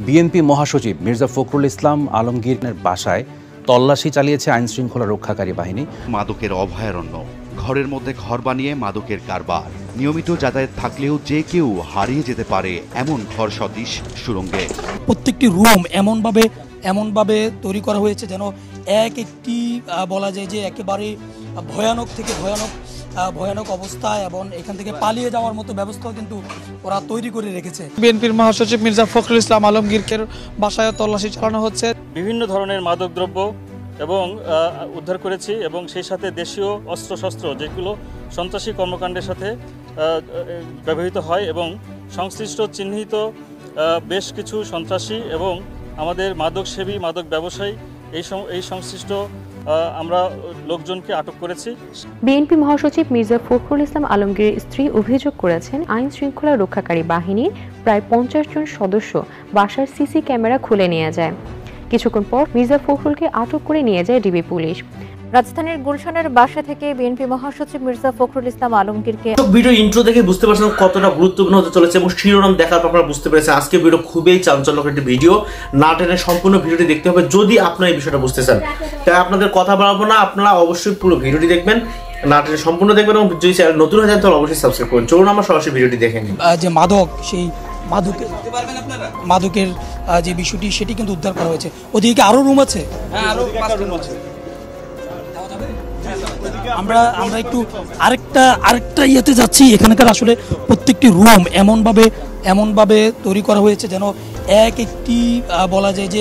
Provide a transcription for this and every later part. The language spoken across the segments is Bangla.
বিএনপি মহাসচিব মির্জা ফখরুল ইসলাম আলমগীরের বাসায় তল্লাশি চালিয়েছে আইনশৃঙ্খলা রক্ষাকারী বাহিনী। মাদকের অভয়ারণ্য, ঘরের মধ্যে ঘর বানিয়ে মাদকের কারবার, নিয়মিত যাতায়াত থাকলেও যে কেউ হারিয়ে যেতে পারে এমন ঘর সদৃশ সুড়ঙ্গে। প্রত্যেকটি রুম এমনভাবে তৈরি করা হয়েছে যেন এক একটি বলা যায় যে একেবারে ভয়ানক থেকে ভয়ানক অবস্থা, এবং এখান থেকে পালিয়ে যাওয়ার মতো ব্যবস্থাও কিন্তু ওরা তৈরি করে রেখেছে। বিএনপির মহাসচিব মির্জা ফখরুল ইসলাম আলমগীরের বাসায় তল্লাশি চালানো হচ্ছে। বিভিন্ন ধরনের মাদকদ্রব্য এবং উদ্ধার করেছি, এবং সেই সাথে দেশীয় অস্ত্রশস্ত্র যেগুলো সন্ত্রাসী কর্মকাণ্ডের সাথে ব্যবহৃত হয়, এবং সংশ্লিষ্ট চিহ্নিত বেশ কিছু সন্ত্রাসী এবং আমাদের মাদকসেবী মাদক ব্যবসায়ী এই সংশ্লিষ্ট আমরা লোকজনকে আটক করেছি। বিএনপি মহাসচিব মির্জা ফখরুল ইসলাম আলমগীরের স্ত্রী অভিযোগ করেছেন, আইন শৃঙ্খলা রক্ষাকারী বাহিনীর প্রায় 50 জন সদস্য বাসার সিসি ক্যামেরা খুলে নিয়ে যায়। কিছুক্ষণ পর মির্জা ফখরুলকে আটক করে নিয়ে যায় ডিবি পুলিশ। রাজধানীর গুলশানের বাসা থেকে বিএনপি মহাসচিব মির্জা ফখরুল ইসলাম আলমগীরকে ভিডিও ইন্ট্রো দেখে বুঝতে পারছেন কতটা গুরুত্বপূর্ণ হতে চলেছে, এবং শিরোনাম দেখার পর আপনারা বুঝতে পেরেছেন আজকে ভিডিও খুবই চাঞ্চল্যকর একটি ভিডিও। না টেনে সম্পূর্ণ ভিডিওটি দেখতে হবে যদি আপনারা এই বিষয়টা বুঝতে চান। তাই আপনাদের কথা বাড়াবো না, আপনারা অবশ্যই পুরো ভিডিওটি দেখবেন, না টেনে সম্পূর্ণ দেখবেন, এবং যদি চ্যানেল নতুন হয়ে যান তাহলে অবশ্যই সাবস্ক্রাইব করুন। চলুন আমরা সরাসরি ভিডিওটি দেখে নিই। যে মাদক, সেই মাদকের যে বিষয়টি সেটি কিন্তু উদ্ধার করা হয়েছে। ওদিকে আরো রুম আছে, আরো 5টা রুম আছে। আমরা একটু আরেকটা ইয়েতে যাচ্ছি। এখানকার আসলে প্রত্যেকটি রুম এমনভাবে তৈরি করা হয়েছে যেন এক একটি বলা যায় যে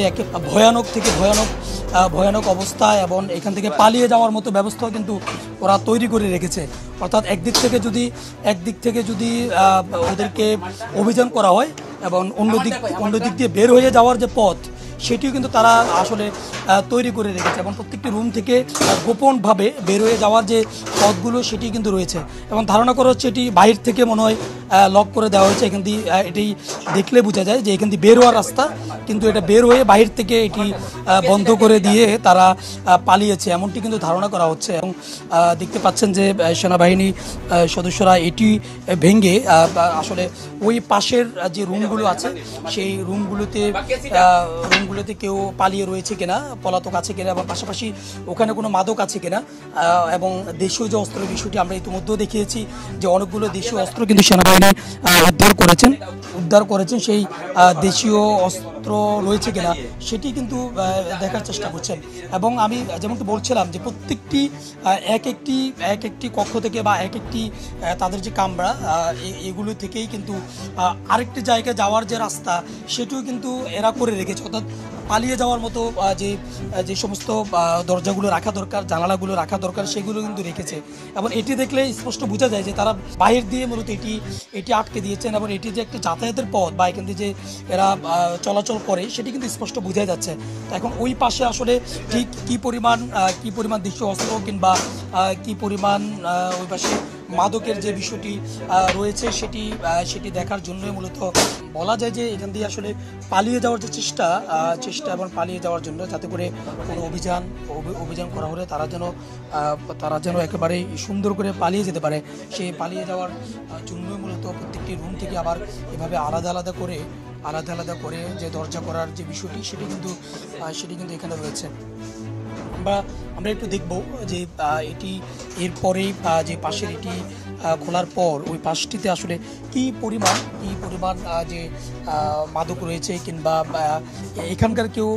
ভয়ানক থেকে ভয়ানক অবস্থা, এবং এখান থেকে পালিয়ে যাওয়ার মতো ব্যবস্থাও কিন্তু ওরা তৈরি করে রেখেছে। অর্থাৎ একদিক থেকে যদি ওদেরকে অভিযান করা হয়, এবং অন্য দিক দিয়ে বের হয়ে যাওয়ার যে পথ সেটিও কিন্তু তারা আসলে তৈরি করে রেখেছে, এবং প্রত্যেকটি রুম থেকে গোপনভাবে বের হয়ে যাওয়ার যে পথগুলো সেটি কিন্তু রয়েছে, এবং ধারণা করা হচ্ছে এটি বাইরে থেকে মনে হয় লক করে দেওয়া হয়েছে। এখান দিয়ে এটি দেখলে বোঝা যায় যে এখান দিয়ে বের হওয়ার রাস্তা, কিন্তু এটা বের হয়ে বাইরে থেকে এটি বন্ধ করে দিয়ে তারা পালিয়েছে, এমনটি কিন্তু ধারণা করা হচ্ছে। এবং দেখতে পাচ্ছেন যে সেনাবাহিনী সদস্যরা এটি ভেঙে আসলে ওই পাশের যে রুমগুলো আছে সেই রুমগুলোতে কেউ পালিয়ে রয়েছে কিনা, পলাতক আছে কিনা, এবং পাশাপাশি ওখানে কোনো মাদক আছে কিনা, এবং দেশীয় যে অস্ত্রের বিষয়টি আমরা ইতিমধ্যেও দেখিয়েছি যে অনেকগুলো দেশীয় অস্ত্র কিন্তু সেনাবাহিনী উদ্ধার করেছেন। সেই দেশীয় অস্ত্র রয়েছে কিনা সেটি কিন্তু দেখার চেষ্টা করছেন। এবং আমি যেমনটি বলছিলাম যে প্রত্যেকটি এক একটি কক্ষ থেকে বা এক একটি তাদের যে কামরা, এগুলো থেকেই কিন্তু আরেকটি জায়গায় যাওয়ার যে রাস্তা সেটিও কিন্তু এরা করে রেখেছে। অর্থাৎ পালিয়ে যাওয়ার মতো যে সমস্ত দরজাগুলো রাখা দরকার, জানালাগুলো রাখা দরকার, সেগুলো কিন্তু রেখেছে। এবং এটি দেখলে স্পষ্ট বোঝা যায় যে তারা বাহির দিয়ে মূলত এটি আটকে দিয়েছেন, এবং এটি যে একটা যাতায়াতের পথ বা এখান দিয়ে যে এরা চলাচল করে সেটি কিন্তু স্পষ্ট বোঝা যাচ্ছে। এখন ওই পাশে আসলে ঠিক কী পরিমাণ দেশীয় অস্ত্র কিংবা কী পরিমাণ ওই পাশে মাদকের যে বিষয়টি রয়েছে সেটি দেখার জন্যই মূলত বলা যায় যে এখান দিয়ে আসলে পালিয়ে যাওয়ার যে চেষ্টা এবং পালিয়ে যাওয়ার জন্য যাতে করে কোনো অভিযান করা হলে তারা যেন একেবারে সুন্দর করে পালিয়ে যেতে পারে, সেই পালিয়ে যাওয়ার জন্যই মূলত প্রত্যেকটি রুম থেকে আবার এভাবে আলাদা আলাদা করে যে দরজা করার যে বিষয়টি সেটি কিন্তু এখানে রয়েছে। আমরা একটু দেখব যে এটি এরপরেই যে পাশের এটি খোলার পর ওই পাশটিতে আসলে কি পরিমাণ যে মাদক রয়েছে, কিংবা এখানকার কেউ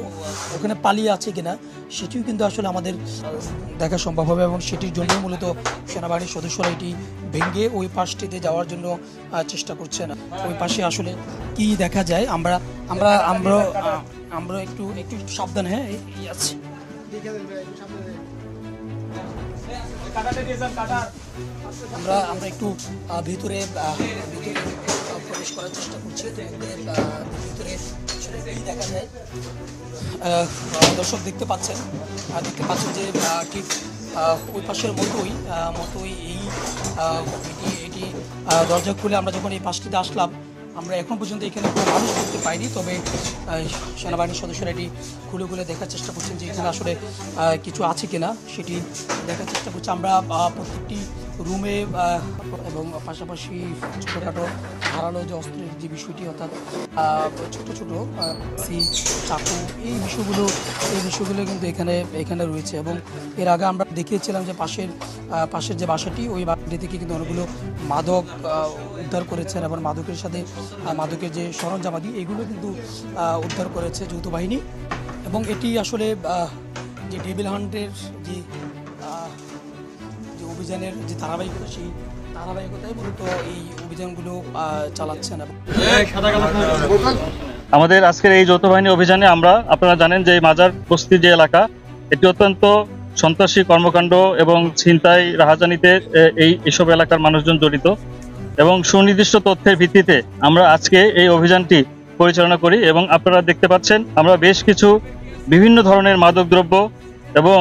ওখানে পালিয়ে আছে কিনা সেটিও কিন্তু আসলে আমাদের দেখা সম্ভব হবে, এবং সেটির জন্য মূলত সেনাবাহিনীর সদস্যরা এটি ভেঙে ওই পাশটিতে যাওয়ার জন্য চেষ্টা করছেন। ওই পাশে আসলে কি দেখা যায় আমরা একটু সাবধান, হ্যাঁ আছে। আমরা একটু ভিতরে প্রবেশ করার চেষ্টা করছি। ভিতরে দেখা যায় দর্শক দেখতে পাচ্ছেন যে ঠিক ওই পাশের মতোই এটি দরজা খুলে আমরা যখন এই পাশটিতে আসলাম, আমরা এখন পর্যন্ত এখানে কোনো মানুষ দেখতে পাইনি, তবে সেনাবাহিনীর সদস্যরা এটি খুলে দেখার চেষ্টা করছেন যে এখানে আসলে কিছু আছে কিনা সেটি দেখার চেষ্টা করছে। আমরা প্রত্যেকটি রুমে এবং পাশাপাশি ছোটোখাটো ধারালো যে অস্ত্রের যে বিষয়টি, অর্থাৎ ছোট ছোট চাকু, এই বিষয়গুলো কিন্তু এখানে রয়েছে। এবং এর আগে আমরা দেখিয়েছিলাম যে পাশের যে বাসাটি, ওই বাসাটি থেকে কিন্তু অনেকগুলো মাদক উদ্ধার করেছেন এবং মাদকের সাথে মাদকের যে সরঞ্জামাদি এগুলো কিন্তু উদ্ধার করেছে যৌথ বাহিনী। এবং এটি আসলে যে ডেভিল হান্টের যে অভিযানের যে ধারাবাহিকতা, সেই ধারাবাহিকতায় মূলত এই অভিযানগুলো চালাচ্ছেন। আমাদের আজকের এই যৌথ বাহিনী অভিযানে আপনারা জানেন যে মাজার বস্তি যে এলাকা, এটি অত্যন্ত সন্ত্রাসী কর্মকাণ্ড এবং ছিনতাই রাহাজানিতে এইসব এলাকার মানুষজন জড়িত। এবং সুনির্দিষ্ট তথ্যের ভিত্তিতে আমরা আজকে এই অভিযানটি পরিচালনা করি। এবং আপনারা দেখতে পাচ্ছেন আমরা বেশ কিছু বিভিন্ন ধরনের মাদকদ্রব্য এবং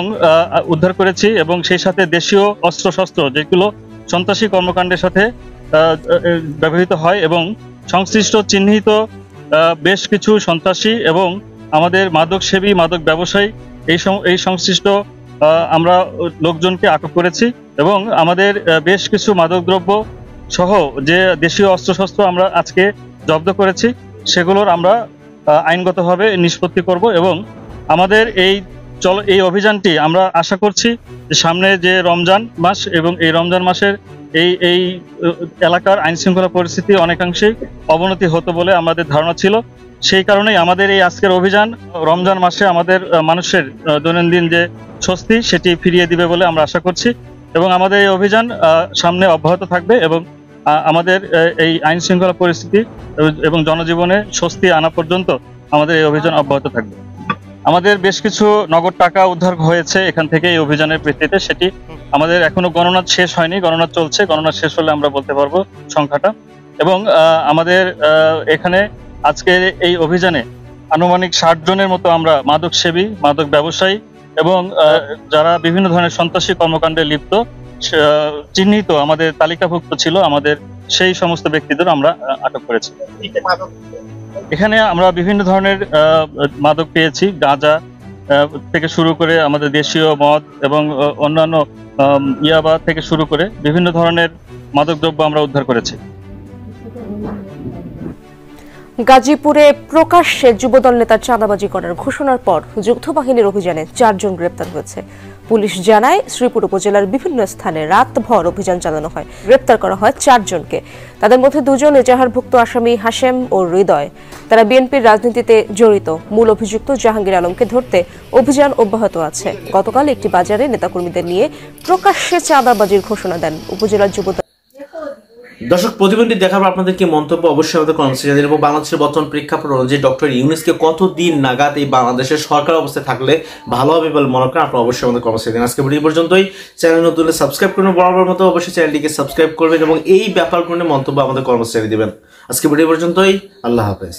উদ্ধার করেছি, এবং সেই সাথে দেশীয় অস্ত্রশস্ত্র যেগুলো সন্ত্রাসী কর্মকাণ্ডের সাথে ব্যবহৃত হয়, এবং সংশ্লিষ্ট চিহ্নিত বেশ কিছু সন্ত্রাসী এবং আমাদের মাদক সেবী, মাদক ব্যবসায়ী এই সংশ্লিষ্ট আমরা লোকজনকে আটক করেছি। এবং আমাদের বেশ কিছু মাদকদ্রব্য সহ যে দেশীয় অস্ত্রশস্ত্র আমরা আজকে জব্দ করেছি, সেগুলোর আমরা আইনগতভাবে নিষ্পত্তি করব। এবং আমাদের এই অভিযানটি আমরা আশা করছি যে সামনে যে রমজান মাস, এবং এই রমজান মাসের এই এলাকার আইন শৃঙ্খলা পরিস্থিতি অনেকাংশেই অবনতি হতো বলে আমাদের ধারণা ছিল। সেই কারণেই আমাদের এই আজকের অভিযান রমজান মাসে আমাদের মানুষের দৈনন্দিন যে স্বস্তি সেটি ফিরিয়ে দিবে বলে আমরা আশা করছি। এবং আমাদের এই অভিযান সামনে অব্যাহত থাকবে, এবং আমাদের এই আইন শৃঙ্খলা পরিস্থিতি এবং জনজীবনে স্বস্তি আনা পর্যন্ত আমাদের এই অভিযান অব্যাহত থাকবে। আমাদের বেশ কিছু নগদ টাকা উদ্ধার হয়েছে এখান থেকে এই অভিযানের ভিত্তিতে। সেটি আমাদের এখনো গণনা শেষ হয়নি, গণনা চলছে, গণনা শেষ হলে আমরা বলতে পারবো সংখ্যাটা। এবং আমাদের এখানে আজকের এই অভিযানে আনুমানিক 60 জনের মতো আমরা মাদক সেবী, মাদক ব্যবসায়ী এবং যারা বিভিন্ন ধরনের সন্ত্রাসী কর্মকাণ্ডে লিপ্ত চিহ্নিত আমাদের তালিকাভুক্ত ছিল, আমাদের সেই সমস্ত ব্যক্তিদের আমরা আটক করেছি। এখানে আমরা বিভিন্ন ধরনের মাদক পেয়েছি, গাঁজা থেকে শুরু করে আমাদের দেশীয় মদ এবং অন্যান্য ইয়াবা থেকে শুরু করে বিভিন্ন ধরনের মাদকদ্রব্য আমরা উদ্ধার করেছি। গাজীপুরে প্রকাশ্যে যুবদল নেতার চাঁদাবাজি করার ঘোষণার পর যৌথ বাহিনীর অভিযানে 4 জন গ্রেপ্তার হয়েছে। পুলিশ জানায় শ্রীপুর উপজেলার বিভিন্ন স্থানে রাতভর অভিযান চালানো হয়, গ্রেপ্তার করা হয় 4 জনকে। তাদের মধ্যে 2 জন এজাহারভুক্ত আসামি হাশেম ও হৃদয়। তারা বিএনপির রাজনীতিতে জড়িত। মূল অভিযুক্ত জাহাঙ্গীর আলমকে ধরতে অভিযান অব্যাহত আছে। গতকাল একটি বাজারে নেতাকর্মীদের নিয়ে প্রকাশ্যে চাঁদাবাজির ঘোষণা দেন উপজেলার যুবদল। দর্শক, প্রতিবেদনটি দেখার পর আপনাদের কি মন্তব্য অবশ্যই আমাদের কমেন্ট সেকশনে জানাবেন। এবং বাংলাদেশের বর্তমান প্রেক্ষাপট অনুযায়ী ডক্টর ইউনূসকে কতদিন নাগাদ এই বাংলাদেশের সরকার অবস্থায় থাকলে ভালো হবে বলে মনে করেন আপনারা অবশ্যই আমাদের কমেন্ট সেকশনে। আজকে ভিডিও পর্যন্তই। চ্যানেল নতুন হলে সাবস্ক্রাইব করুন, বরাবর মতো অবশ্যই চ্যানেলটিকে সাবস্ক্রাইব করবেন এবং এই ব্যাপারগুলো মন্তব্য আমাদের কমেন্ট সেকশনে দিবেন। আজকে ভিডিও পর্যন্তই। আল্লাহ হাফেজ।